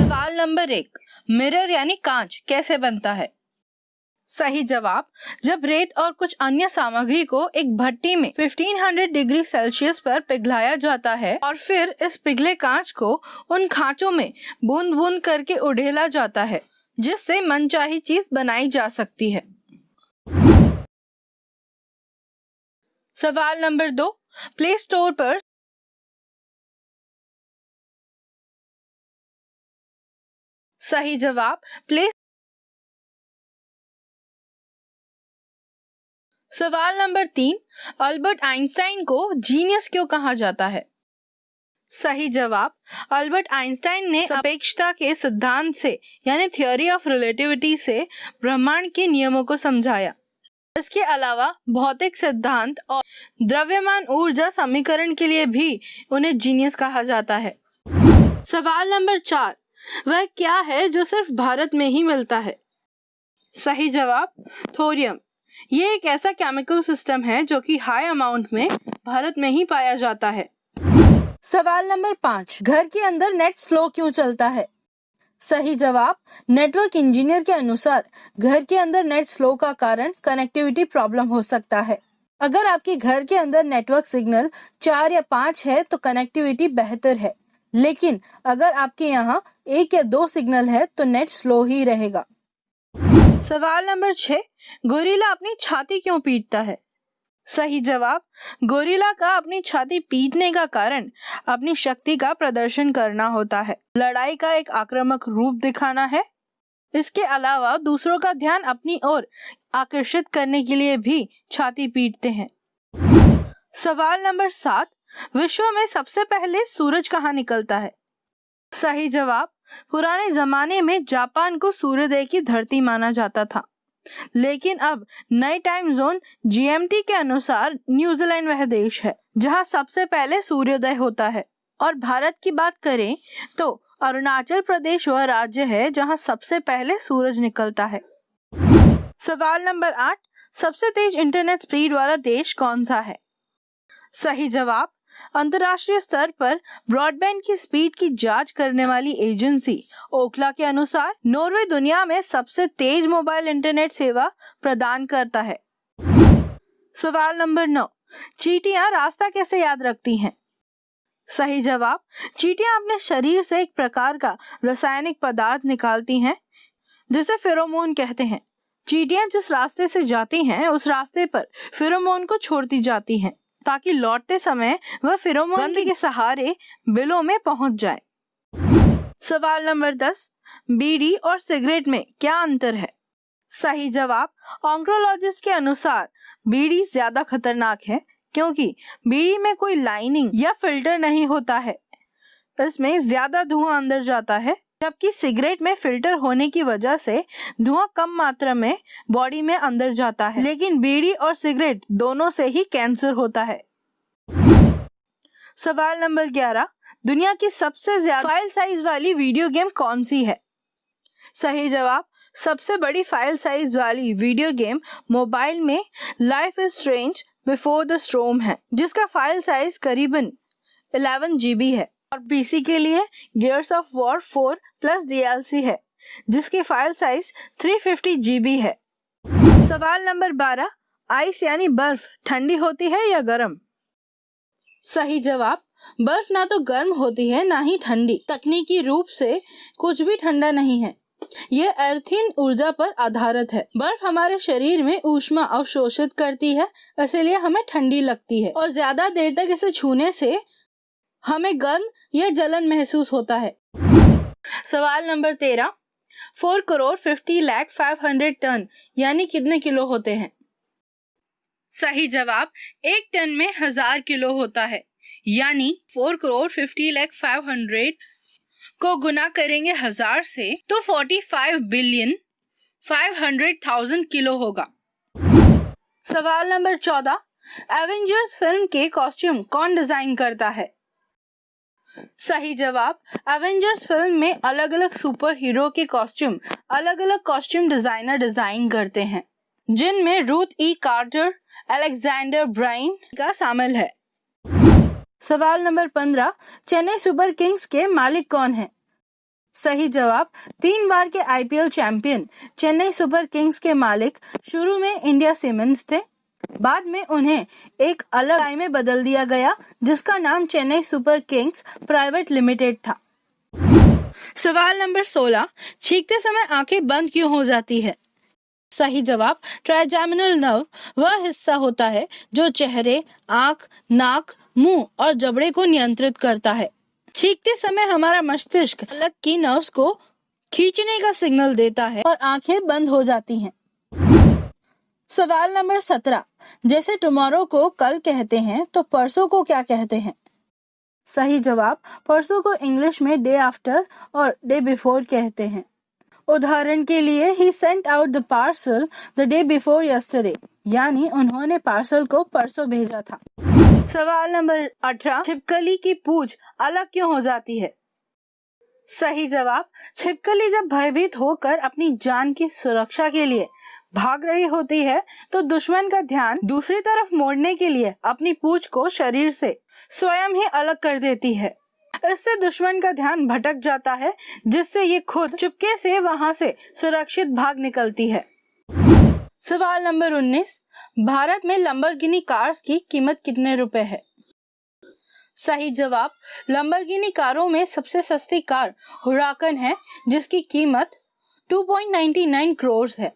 सवाल number 1, mirror यानी कांच कैसे बनता है? सही जवाब, जब रेत और कुछ अन्य सामग्री को एक भट्टी में 1500 डिग्री सेल्सियस पर पिघलाया जाता है और फिर इस पिघले कांच को उन खांचों में बूंद बूंद करके उड़ेला जाता है, जिससे मनचाही चीज बनाई जा सकती है। सवाल नंबर 2, प्ले स्टोर पर सही जवाब, सवाल नंबर 3, अल्बर्ट आइंस्टाइन को जीनियस क्यों कहा जाता है? सही जवाब, अल्बर्ट आइंस्टाइन ने अपेक्षता के सिद्धांत से यानी थ्योरी ऑफ रिलेटिविटी से ब्रह्मांड के नियमों को समझाया। इसके अलावा भौतिक सिद्धांत और द्रव्यमान ऊर्जा समीकरण के लिए भी उन्हें जीनियस कहा जाता है। सवाल नंबर 4, वह क्या है जो सिर्फ भारत में ही मिलता है? सही जवाब, थोरियम। ये एक ऐसा केमिकल सिस्टम है जो कि हाई अमाउंट में भारत में ही पाया जाता है। सवाल नंबर 5, घर के अंदर नेट स्लो क्यों चलता है? सही जवाब, नेटवर्क इंजीनियर के अनुसार घर के अंदर नेट स्लो का कारण कनेक्टिविटी प्रॉब्लम हो सकता है। अगर आपके घर के अंदर नेटवर्क सिग्नल 4 या 5 है तो कनेक्टिविटी बेहतर है, लेकिन अगर आपके यहाँ 1 या 2 सिग्नल है तो नेट स्लो ही रहेगा। सवाल नंबर 6, गोरिल्ला अपनी छाती क्यों पीटता है? सही जवाब, गोरिल्ला का अपनी छाती पीटने का कारण अपनी शक्ति का प्रदर्शन करना होता है, लड़ाई का एक आक्रामक रूप दिखाना है। इसके अलावा दूसरों का ध्यान अपनी ओर आकर्षित करने के लिए भी छाती पीटते हैं। सवाल नंबर 7, विश्व में सबसे पहले सूरज कहाँ निकलता है? सही जवाब, पुराने जमाने में जापान को सूर्योदय की धरती माना जाता था, लेकिन अब नए टाइम जोन GMT के अनुसार न्यूजीलैंड वह देश है जहां सबसे पहले सूर्योदय होता है। और भारत की बात करें तो अरुणाचल प्रदेश वह राज्य है जहां सबसे पहले सूरज निकलता है। सवाल नंबर 8, सबसे तेज इंटरनेट स्पीड वाला देश कौन सा है? सही जवाब, अंतर्राष्ट्रीय स्तर पर ब्रॉडबैंड की स्पीड की जांच करने वाली एजेंसी ओखला के अनुसार नॉर्वे दुनिया में सबसे तेज मोबाइल इंटरनेट सेवा प्रदान करता है। सवाल नंबर 9, चींटियां रास्ता कैसे याद रखती हैं? सही जवाब, चींटियां अपने शरीर से एक प्रकार का रासायनिक पदार्थ निकालती हैं जिसे फेरोमोन कहते हैं। चींटियां जिस रास्ते से जाती हैं उस रास्ते पर फेरोमोन को छोड़ती जाती हैं ताकि लौटते समय वह फेरोमोन गंध के सहारे बिलों में पहुंच जाए। सवाल नंबर 10, बीड़ी और सिगरेट में क्या अंतर है? सही जवाब, ऑन्कोलॉजिस्ट के अनुसार बीड़ी ज्यादा खतरनाक है क्योंकि बीड़ी में कोई लाइनिंग या फिल्टर नहीं होता है, इसमें ज्यादा धुआं अंदर जाता है, जबकि सिगरेट में फिल्टर होने की वजह से धुआं कम मात्रा में बॉडी में अंदर जाता है, लेकिन बीड़ी और सिगरेट दोनों से ही कैंसर होता है। सवाल नंबर 11, दुनिया की सबसे ज्यादा फाइल साइज वाली वीडियो गेम कौन सी है? सही जवाब, सबसे बड़ी फाइल साइज वाली वीडियो गेम मोबाइल में life is strange before the storm है, जिसका फाइल साइज करीबन 11 GB है। और PC के लिए gears of war 4 plus DLC है, जिसकी फाइल साइज 350 GB है। सवाल नंबर 12, आइस यानी बर्फ ठंडी होती है या गर्म? सही जवाब, बर्फ ना तो गर्म होती है ना ही ठंडी। तकनीकी रूप से कुछ भी ठंडा नहीं है, यह अर्थिन ऊर्जा पर आधारित है। बर्फ हमारे शरीर में ऊष्मा अवशोषित करती है, इसलिए हमें ठंडी लगती है और ज्यादा देर तक इसे छूने से हमें गर्म या जलन महसूस होता है। सवाल नंबर 13, 4,50,00,500 टन यानी कितने किलो होते हैं? सही जवाब, 1 टन में 1000 किलो होता है, यानी 4,50,00,500 को गुना करेंगे 1000 से तो 45,500,000 किलो होगा। सवाल नंबर 14, एवेंजर्स फिल्म के कॉस्ट्यूम कौन डिजाइन करता है? सही जवाब, एवेंजर्स फिल्म में अलग अलग सुपर हीरो के कॉस्ट्यूम अलग अलग कॉस्ट्यूम डिजाइनर डिजाइन करते हैं, जिनमें Ruth E. Carter, Alexander Byrne का शामिल है। सवाल नंबर 15, चेन्नई सुपर किंग्स के मालिक कौन है? सही जवाब। 3 बार के IPL champion Chennai super Kings के मालिक शुरू में इंडिया सीमेंट्स थे। बाद में उन्हें एक अलग इकाई में बदल दिया गया जिसका नाम Chennai super Kings private limited था। सवाल नंबर 16, छींकते समय आंखें बंद क्यों हो जाती है? सही जवाब। ट्राइजेमिनल नर्व वह हिस्सा होता है जो चेहरे, आंख, नाक, मुंह और जबड़े को नियंत्रित करता है। छींकते समय हमारा मस्तिष्क अलग की नर्व्स को खींचने का सिग्नल देता है और आंखें बंद हो जाती हैं। सवाल नंबर 17, जैसे टुमारो को कल कहते हैं तो परसों को क्या कहते हैं? सही जवाब। परसों को इंग्लिश में डे आफ्टर और डे बिफोर कहते हैं। उदाहरण के लिए he sent out the parcel the day before yesterday, यानी उन्होंने पार्सल को परसों भेजा था। सवाल नंबर 18, छिपकली की पूंछ अलग क्यों हो जाती है? सही जवाब। छिपकली जब भयभीत होकर अपनी जान की सुरक्षा के लिए भाग रही होती है तो दुश्मन का ध्यान दूसरी तरफ मोड़ने के लिए अपनी पूंछ को शरीर से स्वयं ही अलग कर देती है। इससे दुश्मन का ध्यान भटक जाता है जिससे ये खुद चुपके से वहां से सुरक्षित भाग निकलती है। सवाल नंबर 19, भारत में लंबरगिनी कार्स की कीमत कितने रुपए है? सही जवाब। लंबरगिनी कारों में सबसे सस्ती कार हुराकन है जिसकी कीमत 2.99 करोड़ है।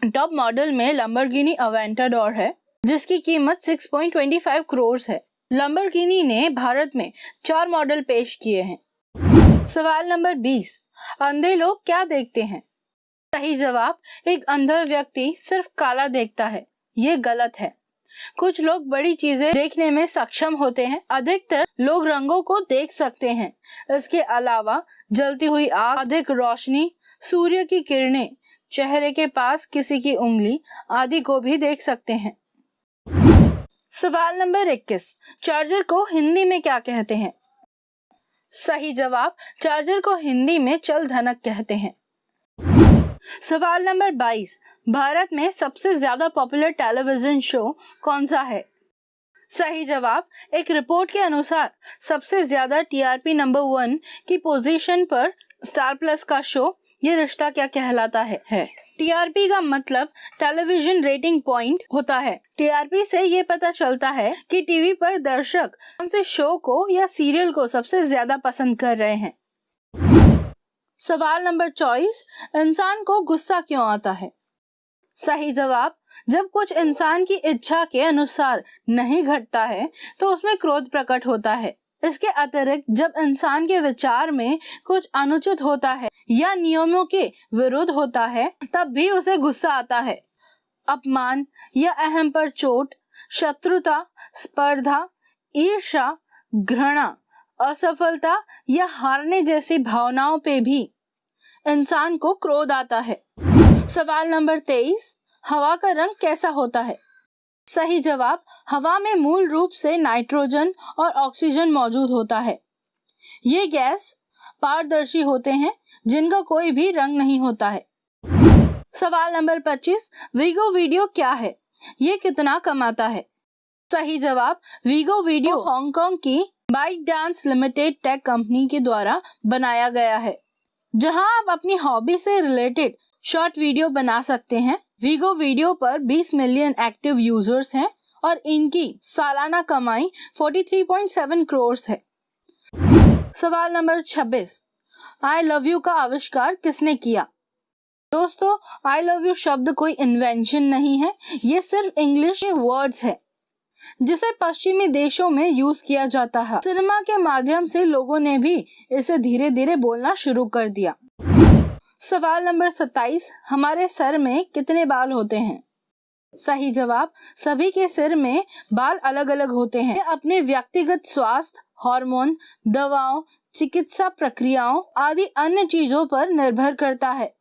टॉप मॉडल में लंबरगिनी अवेंटाडोर है जिसकी कीमत 6.25 करोड़ है। लंबरगिनी ने भारत में 4 मॉडल पेश किए हैं। सवाल नंबर 20, अंधे लोग क्या देखते हैं? सही जवाब। एक अंधा व्यक्ति सिर्फ काला देखता है। ये गलत है। कुछ लोग बड़ी चीजें देखने में सक्षम होते हैं। अधिकतर लोग रंगों को देख सकते हैं। इसके अलावा जलती हुई आग, अधिक रोशनी, सूर्य की किरणें, चेहरे के पास किसी की उंगली आदि को भी देख सकते हैं। सवाल नंबर 21, चार्जर को हिंदी में क्या कहते हैं? सही जवाब। चार्जर को हिंदी में चल धनक कहते हैं। सवाल नंबर 22, भारत में सबसे ज्यादा पॉपुलर टेलीविजन शो कौन सा है? सही जवाब। एक रिपोर्ट के अनुसार सबसे ज्यादा टीआरपी नंबर 1 की पोजीशन पर स्टार प्लस का शो ये रिश्ता क्या कहलाता है। टीआरपी का मतलब टेलीविजन रेटिंग पॉइंट होता है। टीआरपी से ये पता चलता है कि टीवी पर दर्शक कौन से शो को या सीरियल को सबसे ज्यादा पसंद कर रहे हैं। सवाल नंबर 24, इंसान को गुस्सा क्यों आता है? सही जवाब। जब कुछ इंसान की इच्छा के अनुसार नहीं घटता है तो उसमें क्रोध प्रकट होता है। इसके अतिरिक्त जब इंसान के विचार में कुछ अनुचित होता है या नियमों के विरुद्ध होता है तब भी उसे गुस्सा आता है। अपमान या अहम पर चोट, शत्रुता, स्पर्धा, ईर्ष्या, घृणा, असफलता या हारने जैसी भावनाओं पे भी इंसान को क्रोध आता है। सवाल नंबर 23, हवा का रंग कैसा होता है? सही जवाब। हवा में मूल रूप से नाइट्रोजन और ऑक्सीजन मौजूद होता है। ये गैस पारदर्शी होते हैं जिनका कोई भी रंग नहीं होता है। सवाल नंबर 25, वीगो वीडियो क्या है? ये कितना कमाता है? सही जवाब। वीगो वीडियो हांगकांग की ByteDance limited tech company के द्वारा बनाया गया है जहां आप अपनी हॉबी से रिलेटेड शॉर्ट वीडियो बना सकते हैं। वीगो वीडियो पर 20 मिलियन एक्टिव यूजर्स हैं और इनकी सालाना कमाई 43.7 करोड़ है। सवाल नंबर 26, आई लव यू का आविष्कार किसने किया? दोस्तों, आई लव यू शब्द कोई इन्वेंशन नहीं है। ये सिर्फ इंग्लिश के वर्ड्स है जिसे पश्चिमी देशों में यूज किया जाता है। सिनेमा के माध्यम से लोगों ने भी इसे धीरे धीरे बोलना शुरू कर दिया। सवाल नंबर 27, हमारे सर में कितने बाल होते हैं? सही जवाब। सभी के सिर में बाल अलग अलग होते हैं। अपने व्यक्तिगत स्वास्थ्य, हार्मोन, दवाओं, चिकित्सा प्रक्रियाओं आदि अन्य चीजों पर निर्भर करता है।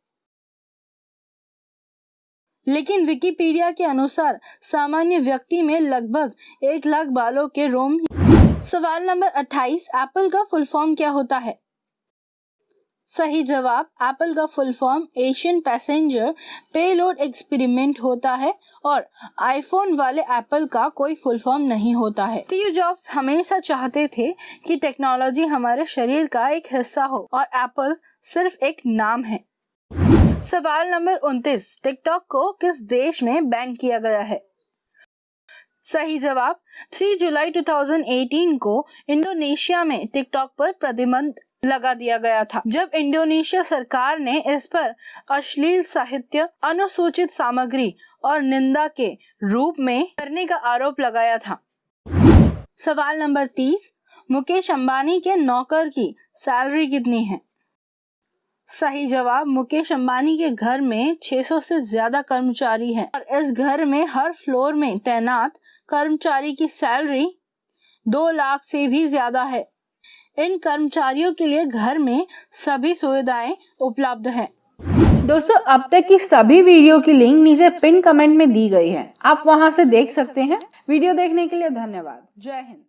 लेकिन विकिपीडिया के अनुसार सामान्य व्यक्ति में लगभग 1 लाख बालों के रोम। सवाल नंबर 28, एप्पल का फुल फॉर्म क्या होता है? सही जवाब, एप्पल का full form Asian passenger payload experiment होता है और आईफोन वाले एप्पल का कोई फुल फॉर्म नहीं होता है। स्टीव जॉब्स हमेशा चाहते थे कि टेक्नोलॉजी हमारे शरीर का एक हिस्सा हो और एप्पल सिर्फ एक नाम है। सवाल नंबर 29, टिकटॉक को किस देश में बैन किया गया है? सही जवाब, 3 जुलाई 2018 को इंडोनेशिया में टिकटॉक पर प्रतिबंध लगा दिया गया था, जब इंडोनेशिया सरकार ने इस पर अश्लील साहित्य, अनुसूचित सामग्री और निंदा के रूप में करने का आरोप लगाया था। सवाल नंबर 30, मुकेश अंबानी के नौकर की सैलरी कितनी है? सही जवाब, मुकेश अंबानी के घर में 600 से ज्यादा कर्मचारी हैं और इस घर में हर फ्लोर में तैनात कर्मचारी की सैलरी 2 लाख से भी ज्यादा है। इन कर्मचारियों के लिए घर में सभी सुविधाएं उपलब्ध हैं। दोस्तों, अब तक की सभी वीडियो की लिंक नीचे पिन कमेंट में दी गई है, आप वहां से देख सकते हैं। वीडियो देखने के लिए धन्यवाद। जय हिंद।